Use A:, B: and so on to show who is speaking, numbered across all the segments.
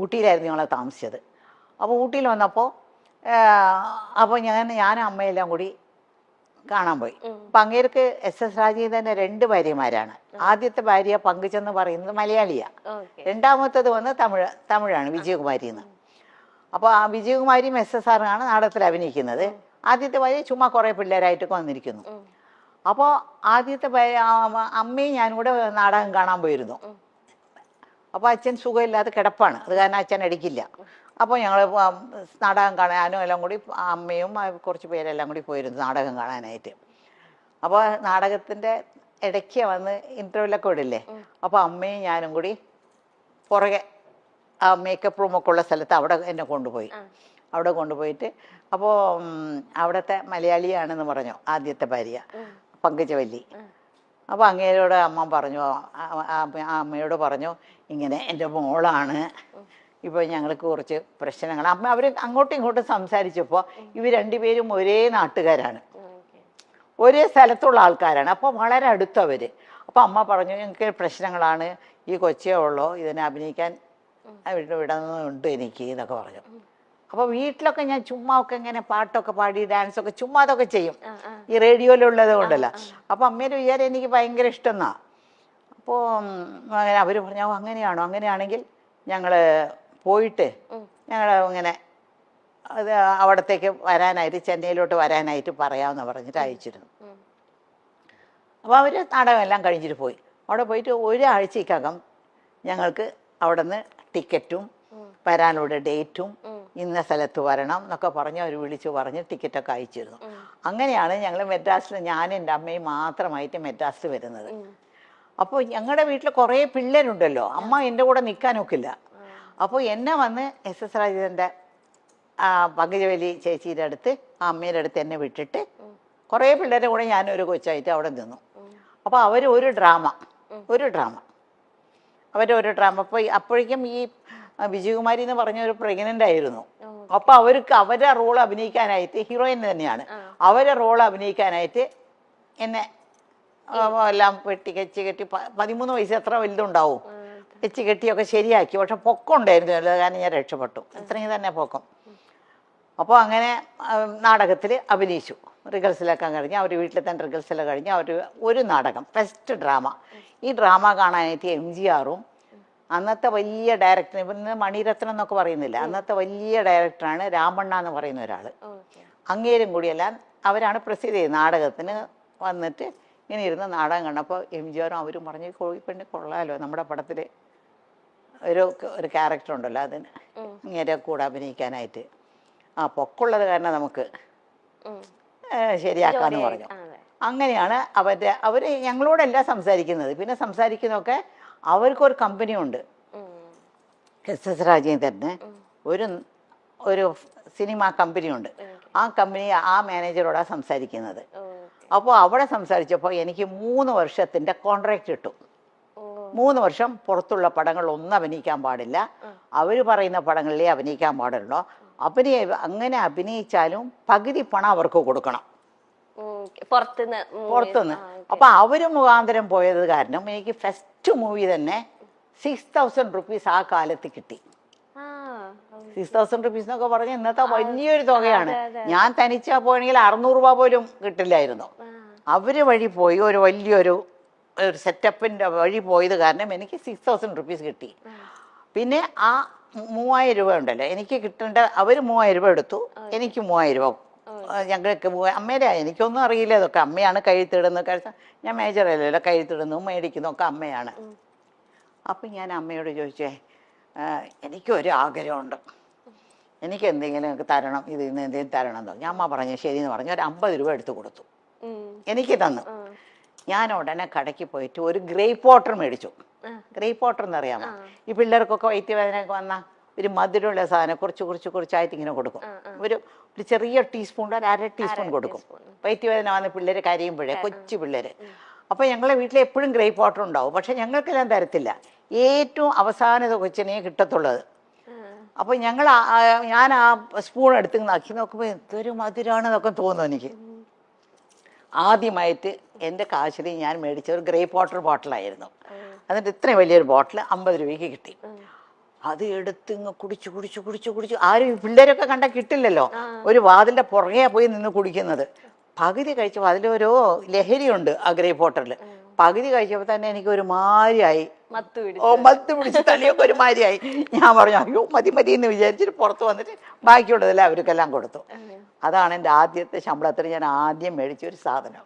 A: ഊട്ടിയിലായിരുന്നു ഞങ്ങൾ താമസിച്ചത്. അപ്പോൾ ഊട്ടിയിൽ വന്നപ്പോൾ അപ്പോൾ ഞാനും അമ്മയെല്ലാം കൂടി കാണാൻ പോയി. അപ്പം അങ്ങേർക്ക് എസ് രാജീവൻ്റെ 2 ഭാര്യമാരാണ്. ആദ്യത്തെ ഭാര്യ പങ്കുചെന്ന് പറയുന്നത് മലയാളിയാണ്. രണ്ടാമത്തത് വന്ന് തമിഴാണ്, വിജയകുമാരി എന്ന്. അപ്പോൾ ആ വിജയകുമാരിയും SSR നാടകത്തിൽ അഭിനയിക്കുന്നത്. ആദ്യത്തെ ഭാര്യ ചുമ്മാ കുറേ പിള്ളേരായിട്ടൊക്കെ വന്നിരിക്കുന്നു. അപ്പോൾ ആദ്യത്തെ അമ്മയും ഞാനും കൂടെ നാടകം കാണാൻ പോയിരുന്നു. അപ്പോൾ അച്ഛൻ സുഖമില്ലാതെ കിടപ്പാണ്, അത് കാരണം അച്ഛൻ അടിക്കില്ല. അപ്പോൾ ഞങ്ങൾ നാടകം കാണാനും എല്ലാം കൂടി അമ്മയും കുറച്ച് പേരെല്ലാം കൂടി പോയിരുന്നു നാടകം കാണാനായിട്ട്. അപ്പോൾ നാടകത്തിൻ്റെ ഇടയ്ക്ക് വന്ന് ഇൻ്റർവ്യൂലൊക്കെ വിടില്ലേ, അപ്പോൾ അമ്മയും ഞാനും കൂടി പുറകെ ആ മേക്കപ്പ് റൂമൊക്കെ ഉള്ള സ്ഥലത്ത് അവിടെ എന്നെ കൊണ്ടുപോയി. അവിടെ കൊണ്ടുപോയിട്ട് അപ്പോൾ അവിടുത്തെ മലയാളിയാണെന്ന് പറഞ്ഞു ആദ്യത്തെ ഭാര്യ പങ്കജവല്ലി. അപ്പോൾ അങ്ങേരോട് അമ്മ പറഞ്ഞു, അമ്മയോട് പറഞ്ഞു, ഇങ്ങനെ എൻ്റെ മോളാണ്, ഇപ്പോൾ ഞങ്ങൾക്ക് കുറച്ച് പ്രശ്നങ്ങൾ. അമ്മ അവർ അങ്ങോട്ടും ഇങ്ങോട്ടും സംസാരിച്ചപ്പോൾ ഇവർ 2 പേരും ഒരേ നാട്ടുകാരാണ്, ഒരേ സ്ഥലത്തുള്ള ആൾക്കാരാണ്. അപ്പോൾ വളരെ അടുത്തവർ. അപ്പോൾ അമ്മ പറഞ്ഞു, ഞങ്ങൾക്ക് പ്രശ്നങ്ങളാണ്, ഈ കൊച്ചേ ഉള്ളോ, ഇതിനെ അഭിനയിക്കാൻ വിടുന്നുണ്ട് എനിക്ക് എന്നൊക്കെ പറഞ്ഞു. അപ്പോൾ വീട്ടിലൊക്കെ ഞാൻ ചുമ്മാ ഒക്കെ ഇങ്ങനെ പാട്ടൊക്കെ പാടി ഡാൻസൊക്കെ ചുമ്മാ അതൊക്കെ ചെയ്യും, ഈ റേഡിയോയിലുള്ളത് കൊണ്ടല്ല. അപ്പോൾ അമ്മേൻ്റെ വിചാരം എനിക്ക് ഭയങ്കര ഇഷ്ടമെന്നാ. അപ്പോൾ അങ്ങനെ അവർ പറഞ്ഞു, അങ്ങനെയാണോ, അങ്ങനെയാണെങ്കിൽ ഞങ്ങൾ പോയിട്ട് ഞങ്ങൾ ഇങ്ങനെ അത് അവിടത്തേക്ക് വരാനായിട്ട്, ചെന്നൈയിലോട്ട് വരാനായിട്ട് പറയാമെന്ന് പറഞ്ഞിട്ട് അയച്ചിരുന്നു. അപ്പോൾ അവർ നാടകമെല്ലാം കഴിഞ്ഞിട്ട് പോയി. അവിടെ പോയിട്ട് ഒരാഴ്ചക്കകം ഞങ്ങൾക്ക് അവിടെ നിന്ന് ടിക്കറ്റും വരാനുള്ള ഡേറ്റും ഇന്ന സ്ഥലത്ത് വരണം എന്നൊക്കെ പറഞ്ഞ് അവർ വിളിച്ചു പറഞ്ഞ് ടിക്കറ്റൊക്കെ അയച്ചിരുന്നു. അങ്ങനെയാണ് ഞങ്ങൾ മെഡ്രാസിൽ, ഞാനും എൻ്റെ അമ്മയും മാത്രമായിട്ട് മെഡ്രാസിൽ വരുന്നത്. അപ്പോൾ ഞങ്ങളുടെ വീട്ടിൽ കുറേ പിള്ളേരുണ്ടല്ലോ, അമ്മ എൻ്റെ കൂടെ നിൽക്കാനൊക്കില്ല. അപ്പോൾ എന്നെ വന്ന് SS രാജീവൻ്റെ പങ്കജവല്ലി ചേച്ചിയുടെ അടുത്ത്, ആ അമ്മയുടെ അടുത്ത് എന്നെ വിട്ടിട്ട് കുറേ പിള്ളേരുടെ കൂടെ ഞാനൊരു കൊച്ചായിട്ട് അവിടെ നിന്നു. അപ്പോൾ അവർ ഒരു ഡ്രാമ അവരൊരു ഡ്രാമ. അപ്പോൾ അപ്പോഴേക്കും ഈ വിജയകുമാരി എന്ന് പറഞ്ഞ ഒരു പ്രഗ്നൻ്റ് ആയിരുന്നു. അപ്പോൾ അവർക്ക് അവരുടെ റോൾ അഭിനയിക്കാനായിട്ട്, ഹീറോയിൻ തന്നെയാണ്, അവരുടെ റോൾ അഭിനയിക്കാനായിട്ട് എന്നെ എല്ലാം കെട്ടി 13 വയസ്സ് എത്ര വലുതുണ്ടാവും, കെട്ടിയൊക്കെ ശരിയാക്കി. പക്ഷെ പൊക്കം ഉണ്ടായിരുന്നു, കാരണം ഞാൻ രക്ഷപ്പെട്ടു, ഇത്രയും തന്നെ പൊക്കം. അപ്പോൾ അങ്ങനെ നാടകത്തിൽ അഭിനയിച്ചു. റിഹേഴ്സലൊക്കെ കഴിഞ്ഞ് അവർ വീട്ടിൽ തന്നെ റിഹേഴ്സലൊക്കെ കഴിഞ്ഞ് അവർ ഒരു നാടകം, ഫസ്റ്റ് ഡ്രാമ. ഈ ഡ്രാമ കാണാനായിട്ട് MGRും അന്നത്തെ വലിയ ഡയറക്ടർ, ഇന്ന് മണിരത്നം എന്നൊക്കെ പറയുന്നില്ല, അന്നത്തെ വലിയ ഡയറക്ടറാണ് രാമണ്ണ എന്ന് പറയുന്ന ഒരാൾ, അങ്ങേരും കൂടിയെല്ലാം അവരാണ് പ്രസിദ്ധ ചെയ്തത്. നാടകത്തിന് വന്നിട്ട് ഇങ്ങനെ ഇരുന്ന് നാടകം കണ്ടപ്പോൾ MGRും അവരും പറഞ്ഞു, കോഴിപ്പെണ്ണി കൊള്ളാമല്ലോ, നമ്മുടെ പടത്തിൽ ഒരു ക്യാരക്ടർ ഉണ്ടല്ലോ, അതിന് ഇങ്ങനെ കൂടെ അഭിനയിക്കാനായിട്ട് പൊക്കമുള്ളത് കാരണം നമുക്ക് ശരിയാക്കാമെന്ന് പറഞ്ഞു. അങ്ങനെയാണ് അവർ ഞങ്ങളോടെല്ലാം സംസാരിക്കുന്നത്. പിന്നെ സംസാരിക്കുന്നതൊക്കെ അവർക്കൊരു കമ്പനിയുണ്ട്, SS രാജീവന് ഒരു സിനിമ കമ്പനിയുണ്ട്. ആ കമ്പനി ആ മാനേജറോടാണ് സംസാരിക്കുന്നത്. അപ്പോൾ അവിടെ സംസാരിച്ചപ്പോൾ എനിക്ക് 3 വർഷത്തിൻ്റെ കോൺട്രാക്റ്റ് കിട്ടും. 3 വർഷം പുറത്തുള്ള പടങ്ങളിലൊന്നും അഭിനയിക്കാൻ പാടില്ല, അവർ പറയുന്ന പടങ്ങളിലേ അഭിനയിക്കാൻ പാടുള്ളൂ. അങ്ങനെ അഭിനയിച്ചാലും പകുതി പണം അവർക്ക് കൊടുക്കണം പുറത്തുനിന്ന്. അപ്പൊ അവര് മുഖാന്തരം പോയത് കാരണം എനിക്ക് ഫസ്റ്റ് മൂവി തന്നെ 6000 റുപ്പീസ് ആ കാലത്ത് കിട്ടി. 6000 റുപ്പീസ് എന്നൊക്കെ പറഞ്ഞ ഇന്നത്തെ വലിയൊരു തുകയാണ്. ഞാൻ തനിച്ചാ പോയെങ്കിൽ 600 രൂപ പോലും കിട്ടില്ലായിരുന്നു. അവര് വഴി പോയി ഒരു വലിയൊരു സെറ്റപ്പിന്റെ വഴി പോയത് കാരണം എനിക്ക് 6000 റുപ്പീസ് കിട്ടി. പിന്നെ ആ 3000 രൂപ ഉണ്ടല്ലോ എനിക്ക് കിട്ടേണ്ട, അവർ 3000 രൂപ എടുത്തു, എനിക്ക് 3000 രൂപ. ഞങ്ങൾക്ക് അമ്മയുടെ, എനിക്കൊന്നും അറിയില്ല ഇതൊക്കെ. അമ്മയാണ് കഴുത്തിടുന്നത്, ഞാൻ മേജറല്ലല്ലോ, കഴുത്തിടുന്നു മേടിക്കുന്നു ഒക്കെ അമ്മയാണ്. അപ്പം ഞാൻ അമ്മയോട് ചോദിച്ചേ, എനിക്കൊരു ആഗ്രഹമുണ്ട്, എനിക്ക് എന്തെങ്കിലും തരണം, ഇതിൽ നിന്ന് എന്തെങ്കിലും തരണം എന്ന് പറഞ്ഞു. അമ്മ പറഞ്ഞു ശരിയെന്ന് പറഞ്ഞു, ഒരു 50 രൂപ എടുത്തു കൊടുത്തു, എനിക്ക് തന്നു. ഞാൻ ഉടനെ കടയ്ക്ക് പോയിട്ട് ഒരു ഗ്രേപ്പ് വാട്ടർ മേടിച്ചു. ഗ്രേപ്പ് വാട്ടർ എന്നറിയാമോ, ഈ പിള്ളേർക്കൊക്കെ വയറ്റുവേദനയൊക്കെ വന്നാൽ ഒരു മധുരമുള്ള സാധനം കുറച്ചായിട്ട് ഇങ്ങനെ കൊടുക്കും. ഒരു ചെറിയ ടീസ്പൂൺ, ഒരു 1/2 ടീസ്പൂൺ കൊടുക്കും. വയറ്റുവേദന വന്ന് പിള്ളേർ കരയുമ്പോഴേ, കൊച്ചു പിള്ളേർ. അപ്പോൾ ഞങ്ങളെ വീട്ടിൽ എപ്പോഴും ഗ്രേപ്പ് വാട്ടർ ഉണ്ടാവും, പക്ഷെ ഞങ്ങൾക്കെല്ലാം തരത്തില്ല, ഏറ്റവും അവസാനത്തെ കൊച്ചിനെ കിട്ടത്തുള്ളത്. അപ്പോൾ ഞാൻ ആ സ്പൂൺ എടുത്ത് നക്കി നോക്കുമ്പോൾ എന്തൊരു മധുരമാണെന്നൊക്കെ തോന്നുന്നു എനിക്ക്. ആദ്യമായിട്ട് എൻ്റെ കാശിൽ ഞാൻ മേടിച്ച ഒരു ഗ്രേപ്പ് വാട്ടർ ബോട്ടിലായിരുന്നു. എന്നിട്ട് ഇത്രയും വലിയൊരു ബോട്ടിൽ 50 രൂപയ്ക്ക് കിട്ടി. അത് എടുത്ത് ഇങ്ങ് കുടിച്ചു കുടിച്ചു കുടിച്ചു കുടിച്ചു. ആരും ഈ പിള്ളേരൊക്കെ കണ്ടാൽ കിട്ടില്ലല്ലോ, ഒരു വാതിലിന്റെ പുറകെ പോയി നിന്ന് കുടിക്കുന്നത്. പകുതി കഴിച്ചപ്പോൾ അതിലൊരു ലഹരിയുണ്ട് ആ ഗ്രേപ്പ് വാട്ടറിൽ. പകുതി കഴിച്ചപ്പോൾ തന്നെ എനിക്ക് ഒരു മാരിയായി, മത്ത് പിടിച്ച് തലയൊക്കെ ഒരു മാരിയായി. ഞാൻ പറഞ്ഞു അയ്യോ മതി മതി എന്ന് വിചാരിച്ചിട്ട് പുറത്ത് വന്നിട്ട് ബാക്കിയുള്ളതെല്ലാം അവർക്കെല്ലാം കൊടുത്തു. അതാണ് എൻ്റെ ആദ്യത്തെ ശമ്പളത്തിൽ ഞാൻ ആദ്യം മേടിച്ചൊരു സാധനം.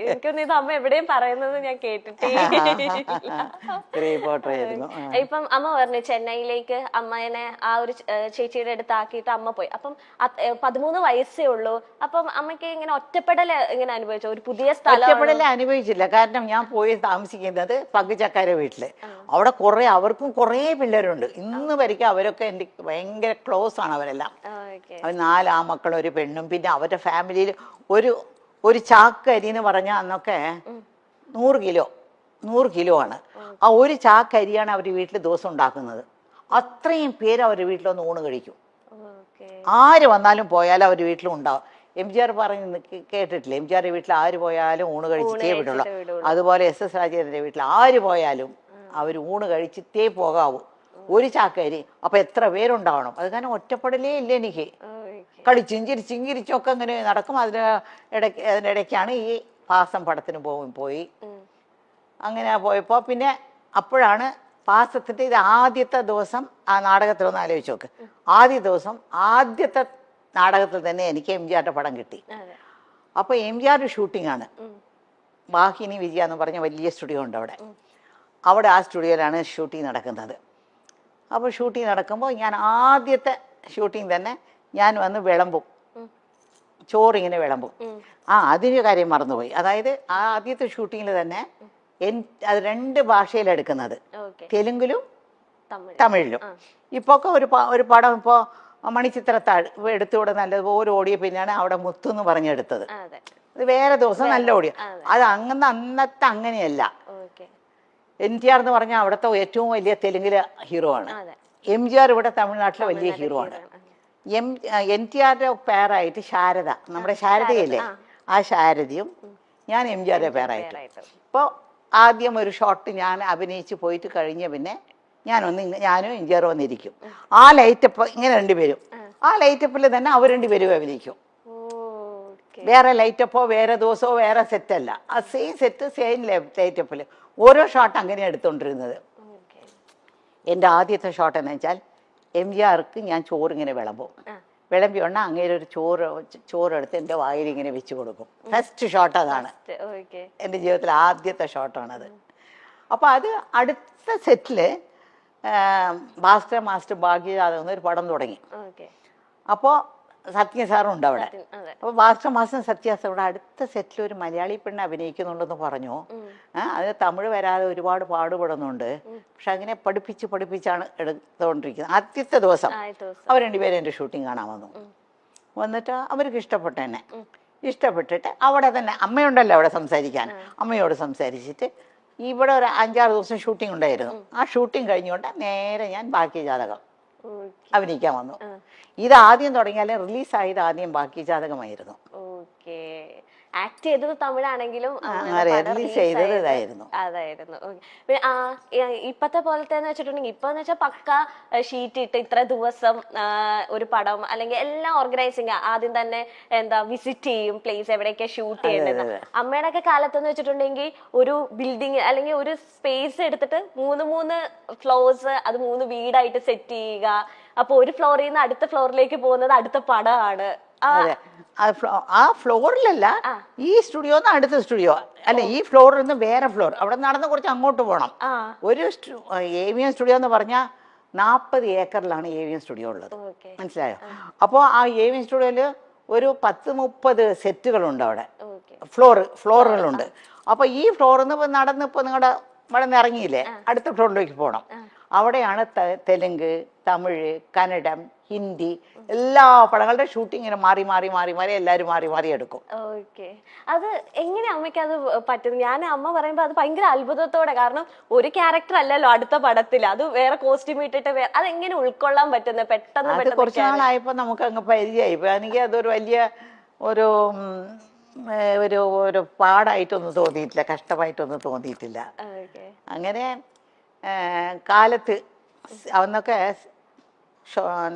B: എനിക്കൊന്നും ഇത് അമ്മ എവിടെയും പറയുന്നത് ഞാൻ കേട്ടിട്ടേ. ഇപ്പം അമ്മ പറഞ്ഞു ചെന്നൈയിലേക്ക് അമ്മേനെ ആ ഒരു ചേച്ചിയുടെ അടുത്ത് ആക്കിയിട്ട് അമ്മ പോയി. അപ്പം 13 വയസ്സേ ഉള്ളൂ. അപ്പം അമ്മയ്ക്ക് ഇങ്ങനെ ഒറ്റപ്പെടൽ ഇങ്ങനെ അനുഭവിച്ചു? ഒരു പുതിയ സ്ഥലം
A: ഒറ്റപ്പെടൽ അനുഭവിച്ചില്ല. കാരണം ഞാൻ പോയി താമസിക്കുന്നത് പങ്കുചക്കാരെ വീട്ടില്. അവിടെ അവർക്കും കുറേ പിള്ളേരുണ്ട്. ഇന്ന് വരയ്ക്കും അവരൊക്കെ എൻ്റെ ഭയങ്കര ക്ലോസ് ആണ് അവരെല്ലാം. അവർ 4 ആമക്കളും ഒരു പെണ്ണും. പിന്നെ അവരുടെ ഫാമിലിയിൽ ഒരു ചാക്ക് അരി എന്ന് പറഞ്ഞാൽ അന്നൊക്കെ 100 കിലോ ആണ്. ആ ഒരു ചാക്ക് അരിയാണ് അവർ വീട്ടിൽ ദിവസം ഉണ്ടാക്കുന്നത്. അത്രയും പേര് അവരുടെ വീട്ടിലൊന്ന് ഊണ് കഴിക്കും. ആര് വന്നാലും പോയാലും അവർ വീട്ടിലും ഉണ്ടാവും. MGR പറഞ്ഞ് കേട്ടിട്ടില്ല, MGR വീട്ടിൽ ആര് പോയാലും ഊണ് കഴിച്ചിട്ടേ വിടുള്ളൂ. അതുപോലെ SS രാജേന്ദ്രൻ്റെ വീട്ടിൽ ആര് പോയാലും അവർ ഊണ് കഴിച്ചിട്ടേ പോകാവൂ. ഒരു ചാക്കരി. അപ്പൊ എത്ര പേരുണ്ടാവണം. അത് കാരണം ഒറ്റപ്പെടലേ ഇല്ല എനിക്ക്. കളിച്ചും ചിരിച്ചും ചിരിച്ചൊക്കെ അങ്ങനെ നടക്കും. അതിനിടയ്ക്കാണ് ഈ പാസം പടത്തിന് പോയി. അങ്ങനെ പോയപ്പോൾ പിന്നെ അപ്പോഴാണ് പാസത്തിൻ്റെ ഇത് ആദ്യത്തെ ദിവസം ആ നാടകത്തിലൊന്ന് ആലോചിച്ച് നോക്ക്. ആദ്യത്തെ നാടകത്തിൽ തന്നെ എനിക്ക് MGRന്റെ പടം കിട്ടി. അപ്പോൾ MGR ഷൂട്ടിംഗ് ആണ്. വാഹിനി വിജയ എന്ന് പറഞ്ഞ വലിയ സ്റ്റുഡിയോ ഉണ്ട് അവിടെ. ആ സ്റ്റുഡിയോയിലാണ് ഷൂട്ടിംഗ് നടക്കുന്നത്. അപ്പോൾ ഷൂട്ടിംഗ് നടക്കുമ്പോൾ ഞാൻ ആദ്യത്തെ ഷൂട്ടിംഗ് തന്നെ ഞാൻ വന്ന് വിളമ്പും, ചോറിങ്ങനെ വിളമ്പും. അതിന് കാര്യം മറന്നുപോയി. അതായത് ആ ആദ്യത്തെ ഷൂട്ടിങ്ങിൽ തന്നെ അത് 2 ഭാഷയിലെടുക്കുന്നത്, തെലുങ്കിലും തമിഴിലും. ഇപ്പോൾ ഒക്കെ ഒരു പടം ഇപ്പോൾ മണിച്ചിത്രത്താഴ് എടുത്തുകൂടെ നല്ലതുപോലെ ഓടിയ പിന്നെയാണ് അവിടെ മുത്തു എന്ന് പറഞ്ഞെടുത്തത്. അത് വേറെ ദിവസം നല്ല ഓടിയ. അത് അന്നത്തെ അങ്ങനെയല്ല. NTR എന്ന് പറഞ്ഞാൽ അവിടുത്തെ ഏറ്റവും വലിയ തെലുങ്കിലെ ഹീറോ ആണ്. MGR ഇവിടെ തമിഴ്നാട്ടിലെ വലിയ ഹീറോ ആണ്. NTRന്റെ പേരായിട്ട് ശാരദ, നമ്മുടെ ശാരദയില്ലേ, ആ ശാരദയും ഞാൻ MGRന്റെ പേരായിട്ട്. ഇപ്പോൾ ആദ്യം ഒരു ഷോട്ട് ഞാൻ അഭിനയിച്ച് പോയിട്ട് കഴിഞ്ഞ പിന്നെ ഞാനും MGR വന്നിരിക്കും. ആ ലൈറ്റപ്പ് ഇങ്ങനെ 2 പേരും ആ ലൈറ്റപ്പിൽ തന്നെ അവർ 2 പേരും അഭിനയിക്കും. വേറെ ലൈറ്റപ്പോ വേറെ ദിവസമോ വേറെ സെറ്റല്ല, ആ സെയിം സെറ്റ് സെയിം ലൈറ്റപ്പിൽ ഓരോ ഷോട്ട് അങ്ങനെയാണ് എടുത്തുകൊണ്ടിരുന്നത്. എൻ്റെ ആദ്യത്തെ ഷോട്ട് എന്ന് വെച്ചാൽ MGRക്ക് ഞാൻ ചോറിങ്ങനെ വിളമ്പിയോണ്ട് അങ്ങേരെ ഒരു ചോറെടുത്ത് എൻ്റെ വായിൽ ഇങ്ങനെ വെച്ച് കൊടുക്കും. ഫസ്റ്റ് ഷോട്ട് അതാണ്. എൻ്റെ ജീവിതത്തിലെ ആദ്യത്തെ ഷോട്ടാണത്. അപ്പോൾ അത് അടുത്ത സെറ്റിൽ ഭാസ്കര മാസ്റ്റർ ഭാഗ്യജാതകം ഒരു പടം തുടങ്ങി. അപ്പോൾ സത്യ സാറും ഉണ്ട് അവിടെ. അപ്പോൾ ഭാസ്കര മാസ്റ്റർ സത്യ സാർ അടുത്ത സെറ്റിൽ ഒരു മലയാളി പെണ്ണ് അഭിനയിക്കുന്നുണ്ടെന്ന് പറഞ്ഞു. അത് തമിഴ് വരാതെ ഒരുപാട് പാടുപെടുന്നുണ്ട്. പക്ഷെ അങ്ങനെ പഠിപ്പിച്ചാണ് എടുത്തുകൊണ്ടിരിക്കുന്നത്. ആദ്യത്തെ ദിവസം അവർ 2 പേരും എൻ്റെ ഷൂട്ടിങ് കാണാൻ വന്നിട്ട് അവർക്ക് ഇഷ്ടപ്പെട്ടിട്ട് അവിടെ തന്നെ അമ്മയുണ്ടല്ലോ അവിടെ സംസാരിക്കാൻ, അമ്മയോട് സംസാരിച്ചിട്ട് ഇവിടെ ഒരു 5-6 ദിവസം ഷൂട്ടിംഗ് ഉണ്ടായിരുന്നു. ആ ഷൂട്ടിംഗ് കഴിഞ്ഞുകൊണ്ട് നേരെ ഞാൻ ബാക്കി ജാതകം അഭിനയിക്കാൻ വന്നു. ഇത് ആദ്യം തുടങ്ങിയാലും റിലീസായത് ആദ്യം ബാക്കി ജാതകമായിരുന്നു.
B: ആക്ട് ചെയ്തത് തമിഴാണെങ്കിലും
A: അതായിരുന്നു.
B: ഇപ്പത്തെ പോലത്തെ വെച്ചിട്ടുണ്ടെങ്കിൽ ഇപ്പൊന്ന് വെച്ചാൽ പക്ക ഷീറ്റ് ഇട്ട് ഇത്ര ദിവസം ഒരു പടം അല്ലെങ്കിൽ എല്ലാം ഓർഗനൈസിങ് ആദ്യം തന്നെ വിസിറ്റ് ചെയ്യും പ്ലേസ് എവിടെയൊക്കെ ഷൂട്ട് ചെയ്യേണ്ടത്. അമ്മയുടെ ഒക്കെ കാലത്തെന്ന് വെച്ചിട്ടുണ്ടെങ്കിൽ ഒരു ബിൽഡിങ് അല്ലെങ്കിൽ ഒരു സ്പേസ് എടുത്തിട്ട് 3 ഫ്ലോർസ് അത് 3 വീടായിട്ട് സെറ്റ് ചെയ്യുക. അപ്പൊ ഒരു ഫ്ലോറിൽ നിന്ന് അടുത്ത ഫ്ലോറിലേക്ക് പോകുന്നത് അടുത്ത പടമാണ്.
A: ആ ഫ്ലോറിലല്ല, ഈ സ്റ്റുഡിയോ അടുത്ത സ്റ്റുഡിയോ അല്ലെ, ഈ ഫ്ലോറിൽ നിന്ന് വേറെ ഫ്ലോർ, അവിടെ നടന്ന് കുറച്ച് അങ്ങോട്ട് പോകണം. ഒരു AVM സ്റ്റുഡിയോ എന്ന് പറഞ്ഞാൽ 40 ഏക്കറിലാണ് AVM സ്റ്റുഡിയോ ഉള്ളത്, മനസ്സിലായോ? അപ്പോൾ ആ AVM സ്റ്റുഡിയോയില് ഒരു 10-30 സെറ്റുകളുണ്ട് അവിടെ, ഫ്ലോറുകളുണ്ട്. അപ്പൊ ഈ ഫ്ലോറിൽ നിന്ന് നടന്ന് ഇപ്പൊ നിങ്ങളുടെ ഇവിടെ നിന്ന് ഇറങ്ങിയില്ലേ, അടുത്ത ഫ്ലോറിലേക്ക് പോകണം. അവിടെയാണ് തെലുങ്ക്, തമിഴ്, കന്നഡം, ഹിന്ദി എല്ലാ പടങ്ങളുടെ ഷൂട്ടിങ്ങിന് മാറി എല്ലാവരും മാറി എടുക്കും.
B: അത് എങ്ങനെ അമ്മയ്ക്ക് അത് പറ്റും? ഞാൻ അമ്മ പറയുമ്പോ അത് ഭയങ്കര അത്ഭുതത്തോടെ, കാരണം ഒരു ക്യാരക്ടർ അല്ലല്ലോ അടുത്ത പടത്തിൽ, അത് വേറെ കോസ്റ്റ്യൂം ഇട്ടിട്ട് അതെങ്ങനെ ഉൾക്കൊള്ളാൻ പറ്റുന്നത് പെട്ടെന്ന്?
A: കുറച്ച് നാളായപ്പോ നമുക്ക് അങ്ങ് പരിചയമായി. എനിക്ക് അതൊരു വലിയ ഒരു പാടായിട്ടൊന്നും തോന്നിയിട്ടില്ല, കഷ്ടമായിട്ടൊന്നും തോന്നിയിട്ടില്ല. അങ്ങനെ കാലത്ത് അന്നൊക്കെ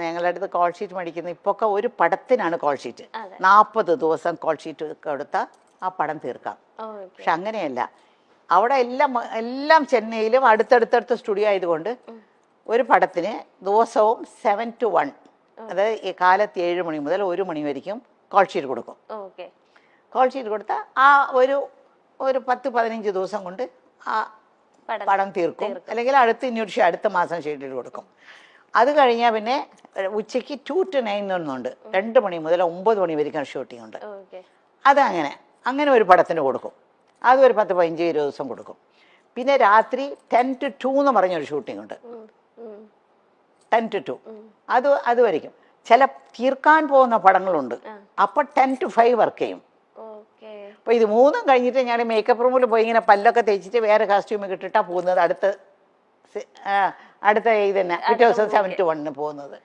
A: ഞങ്ങളുടെ അടുത്ത് കോൾ ഷീറ്റ് മേടിക്കുന്നത് ഇപ്പൊക്കെ ഒരു പടത്തിനാണ് കോൾ ഷീറ്റ്. 40 ദിവസം കോൾ ഷീറ്റ് കൊടുത്താൽ ആ പടം തീർക്കാം. പക്ഷെ അങ്ങനെയല്ല, അവിടെ എല്ലാം ചെന്നൈയിലും അടുത്തടുത്തടുത്ത് സ്റ്റുഡിയോ ആയതുകൊണ്ട് ഒരു പടത്തിന് ദിവസവും 7 to 1, അതായത് ഈ കാലത്ത് 7 മണി മുതൽ 1 മണി വരെയും കോൾ ഷീറ്റ് കൊടുക്കും. കോൾ ഷീറ്റ് കൊടുത്താൽ ആ ഒരു 10-15 ദിവസം കൊണ്ട് ആ പടം തീർക്കും. അല്ലെങ്കിൽ അടുത്ത മാസം ഷെഡ്യൂൾ കൊടുക്കും. അത് കഴിഞ്ഞാൽ പിന്നെ ഉച്ചയ്ക്ക് 2 to 9 ഒന്നുണ്ട്, 2 മണി മുതൽ 9 മണി വരെയും ഷൂട്ടിംഗ് ഉണ്ട്. അങ്ങനെ ഒരു പടത്തിന് കൊടുക്കും. അത് ഒരു 10-15-20 ദിവസം കൊടുക്കും. പിന്നെ രാത്രി 10 to 2 എന്ന് പറഞ്ഞൊരു ഷൂട്ടിംഗ് ഉണ്ട്, 10 to 2. അത് വരയ്ക്കും. ചില തീർക്കാൻ പോകുന്ന പടങ്ങളുണ്ട്, അപ്പം 10 to 5 വർക്ക് ചെയ്യും. അപ്പോൾ ഇത് മൂന്നും കഴിഞ്ഞിട്ട് ഞാൻ മേക്കപ്പ് റൂമിൽ പോയി ഇങ്ങനെ പല്ലൊക്കെ തേച്ചിട്ട് വേറെ കാസ്റ്റ്യൂമൊക്കെ ഇട്ടിട്ടാണ് പോകുന്നത്. അടുത്ത ഇത് തന്നെ പിറ്റേ ദിവസം 7 to 1 പോകുന്നത്.